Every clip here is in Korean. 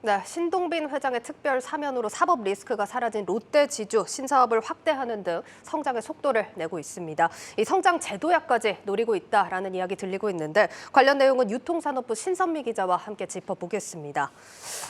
네, 신동빈 회장의 특별 사면으로 사법 리스크가 사라진 롯데지주 신사업을 확대하는 등 성장의 속도를 내고 있습니다. 이 성장 제도화까지 노리고 있다라는 이야기 들리고 있는데 관련 내용은 유통산업부 신선미 기자와 함께 짚어보겠습니다.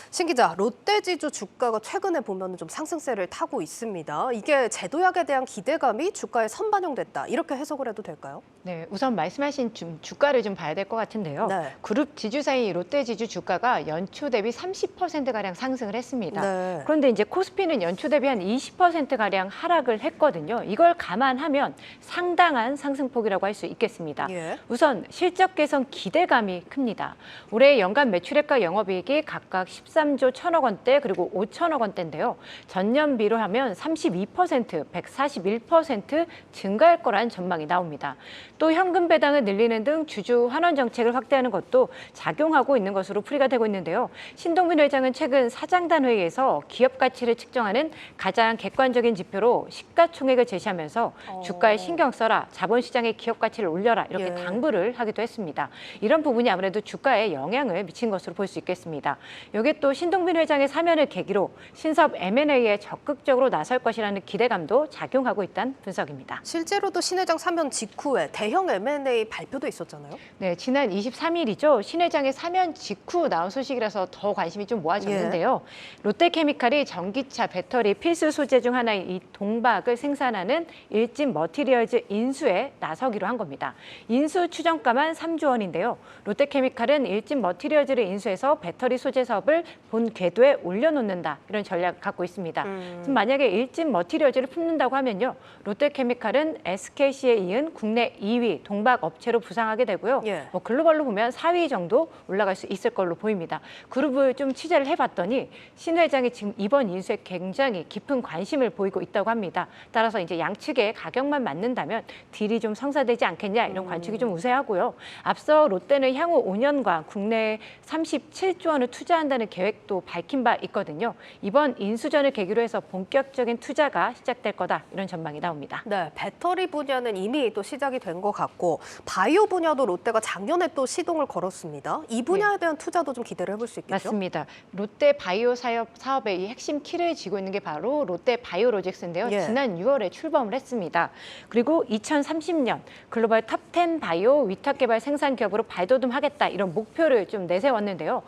신 기자, 롯데지주 주가가 최근에 보면 좀 상승세를 타고 있습니다. 이게 제도약에 대한 기대감이 주가에 선반영됐다 이렇게 해석을 해도 될까요? 네, 우선 말씀하신 주가를 좀 봐야 될 것 같은데요. 네. 그룹 지주사인 롯데지주 주가가 연초 대비 30%가량 상승을 했습니다. 네. 그런데 이제 코스피는 연초 대비 한 20%가량 하락을 했거든요. 이걸 감안하면 상당한 상승폭이라고 할 수 있겠습니다. 예. 우선 실적 개선 기대감이 큽니다. 올해 연간 매출액과 영업이익이 각각 13조 1천억 원대 그리고 5천억 원대인데요. 전년비로 하면 32%, 141% 증가할 거란 전망이 나옵니다. 또 현금 배당을 늘리는 등 주주 환원 정책을 확대하는 것도 작용하고 있는 것으로 풀이가 되고 있는데요. 신동빈 회장은 최근 사장단 회의에서 기업 가치를 측정하는 가장 객관적인 지표로 시가총액을 제시하면서 주가에 신경 써라, 자본시장의 기업 가치를 올려라 이렇게 예. 당부를 하기도 했습니다. 이런 부분이 아무래도 주가에 영향을 미친 것으로 볼 수 있겠습니다. 여기에 또 신동빈 회장의 사면을 계기로 신사업 M&A에 적극적으로 나설 것이라는 기대감도 작용하고 있다는 분석입니다. 실제로도 신 회장 사면 직후에 대형 M&A 발표도 있었잖아요. 네, 지난 23일이죠. 신 회장의 사면 직후 나온 소식이라서 더 관심이 좀 모아졌는데요. 롯데케미칼이 전기차, 배터리 필수 소재 중 하나인 이 동박을 생산하는 일진 머티리얼즈 인수에 나서기로 한 겁니다. 인수 추정가만 3조 원인데요. 롯데케미칼은 일진 머티리얼즈를 인수해서 배터리 소재 사업을 본 궤도에 올려놓는다. 이런 전략을 갖고 있습니다. 만약에 일진 머티리얼즈를 품는다고 하면요. 롯데케미칼은 SKC에 이은 국내 2위 동박 업체로 부상하게 되고요. 예. 글로벌로 보면 4위 정도 올라갈 수 있을 걸로 보입니다. 그룹을 좀 취재를 해봤더니 신 회장이 지금 이번 인수에 굉장히 깊은 관심을 보이고 있다고 합니다. 따라서 이제 양측의 가격만 맞는다면 딜이 좀 성사되지 않겠냐 이런 관측이 좀 우세하고요. 앞서 롯데는 향후 5년간 국내에 37조 원을 투자한다는 계획도 밝힌 바 있거든요. 이번 인수전을 계기로 해서 본격적인 투자가 시작될 거다 이런 전망이 나옵니다. 네, 배터리 분야는 이미 또 시작이 된 것 같고 바이오 분야도 롯데가 작년에 또 시동을 걸었습니다. 이 분야에 대한 투자도 좀 기대를 해볼 수 있겠죠? 맞습니다. 롯데 바이오 사업의 이 핵심 키를 쥐고 있는 게 바로 롯데 바이오로직스인데요. 예. 지난 6월에 출범을 했습니다. 그리고 2030년 글로벌 탑10 바이오 위탁 개발 생산 기업으로 발돋움하겠다 이런 목표를 좀 내세웠는데요.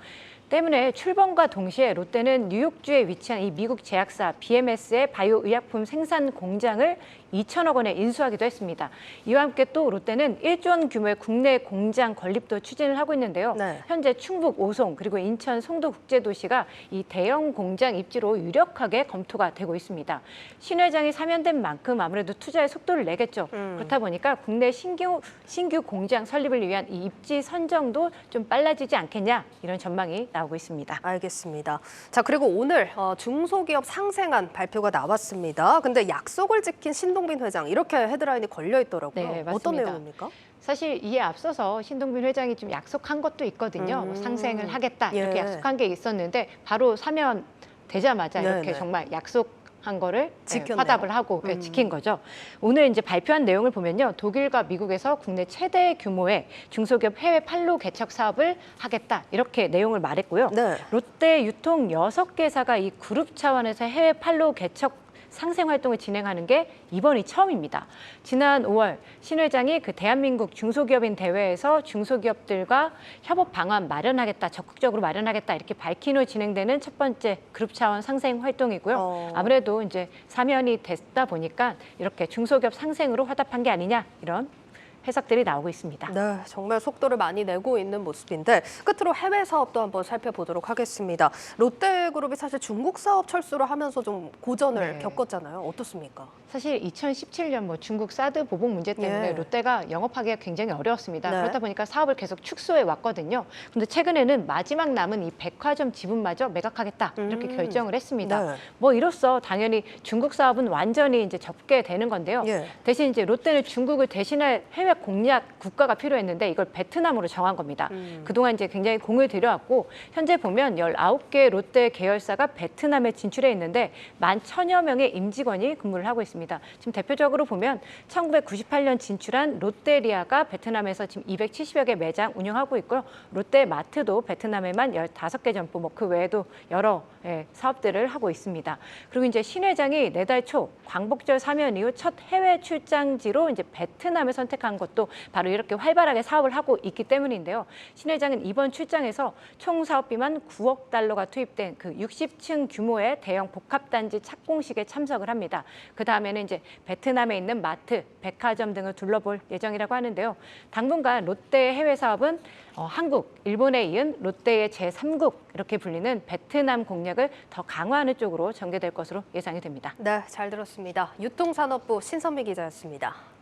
때문에 출범과 동시에 롯데는 뉴욕주에 위치한 이 미국 제약사 BMS의 바이오 의약품 생산 공장을 2천억 원에 인수하기도 했습니다. 이와 함께 또 롯데는 1조 원 규모의 국내 공장 건립도 추진을 하고 있는데요. 네. 현재 충북 오송 그리고 인천 송도 국제도시가 이 대형 공장 입지로 유력하게 검토가 되고 있습니다. 신 회장이 사면된 만큼 아무래도 투자에 속도를 내겠죠. 그렇다 보니까 국내 신규 공장 설립을 위한 이 입지 선정도 좀 빨라지지 않겠냐 이런 전망이 나오고 있습니다. 알겠습니다. 자, 그리고 오늘 중소기업 상생안 발표가 나왔습니다. 근데 약속을 지킨 신동빈 회장 이렇게 헤드라인이 걸려 있더라고요. 네, 맞습니다. 어떤 내용입니까? 사실 이에 앞서서 신동빈 회장이 좀 약속한 것도 있거든요. 뭐 상생을 하겠다 이렇게 예. 약속한 게 있었는데 바로 사면 되자마자 이렇게 네네. 정말 약속한 거를 지켰네요. 화답을 하고 지킨 거죠. 오늘 이제 발표한 내용을 보면요. 독일과 미국에서 국내 최대 규모의 중소기업 해외 판로 개척 사업을 하겠다 이렇게 내용을 말했고요. 네. 롯데 유통 6개사가 이 그룹 차원에서 해외 판로 개척 상생 활동을 진행하는 게 이번이 처음입니다. 지난 5월 신 회장이 그 대한민국 중소기업인 대회에서 중소기업들과 협업 방안 마련하겠다, 적극적으로 마련하겠다 이렇게 밝힌 후 진행되는 첫 번째 그룹 차원 상생 활동이고요. 아무래도 이제 사면이 됐다 보니까 이렇게 중소기업 상생으로 화답한 게 아니냐 이런 해석들이 나오고 있습니다. 네, 정말 속도를 많이 내고 있는 모습인데 끝으로 해외 사업도 한번 살펴보도록 하겠습니다. 롯데그룹이 사실 중국 사업 철수를 하면서 좀 고전을 겪었잖아요. 어떻습니까? 사실 2017년 뭐 중국 사드 보복 문제 때문에 예. 롯데가 영업하기가 굉장히 어려웠습니다. 네. 그렇다 보니까 사업을 계속 축소해 왔거든요. 그런데 최근에는 마지막 남은 이 백화점 지분마저 매각하겠다 이렇게 결정을 했습니다. 네. 뭐 이로써 당연히 중국 사업은 완전히 이제 접게 되는 건데요. 예. 대신 이제 롯데는 중국을 대신할 해외 戦略공략 국가가 필요했는데 이걸 베트남으로 정한 겁니다. 그동안 이제 굉장히 공을 들여왔고 현재 보면 19개 롯데 계열사가 베트남에 진출해 있는데 11,000여 명의 임직원이 근무를 하고 있습니다. 지금 대표적으로 보면 1998년 진출한 롯데리아가 베트남에서 지금 270여 개 매장 운영하고 있고요. 롯데마트도 베트남에만 15개 점포, 뭐 그 외에도 여러 사업들을 하고 있습니다. 그리고 이제 신 회장이 내달 초 광복절 사면 이후 첫 해외 출장지로 이제 베트남을 선택한 것도 바로 이렇게 활발하게 사업을 하고 있기 때문인데요. 신 회장은 이번 출장에서 총 사업비만 9억 달러가 투입된 그 60층 규모의 대형 복합단지 착공식에 참석을 합니다. 그 다음에는 이제 베트남에 있는 마트, 백화점 등을 둘러볼 예정이라고 하는데요. 당분간 롯데 해외 사업은 한국, 일본에 이은 롯데의 제3국 이렇게 불리는 베트남 공략을 더 강화하는 쪽으로 전개될 것으로 예상이 됩니다. 네, 잘 들었습니다. 유통산업부 신선미 기자였습니다.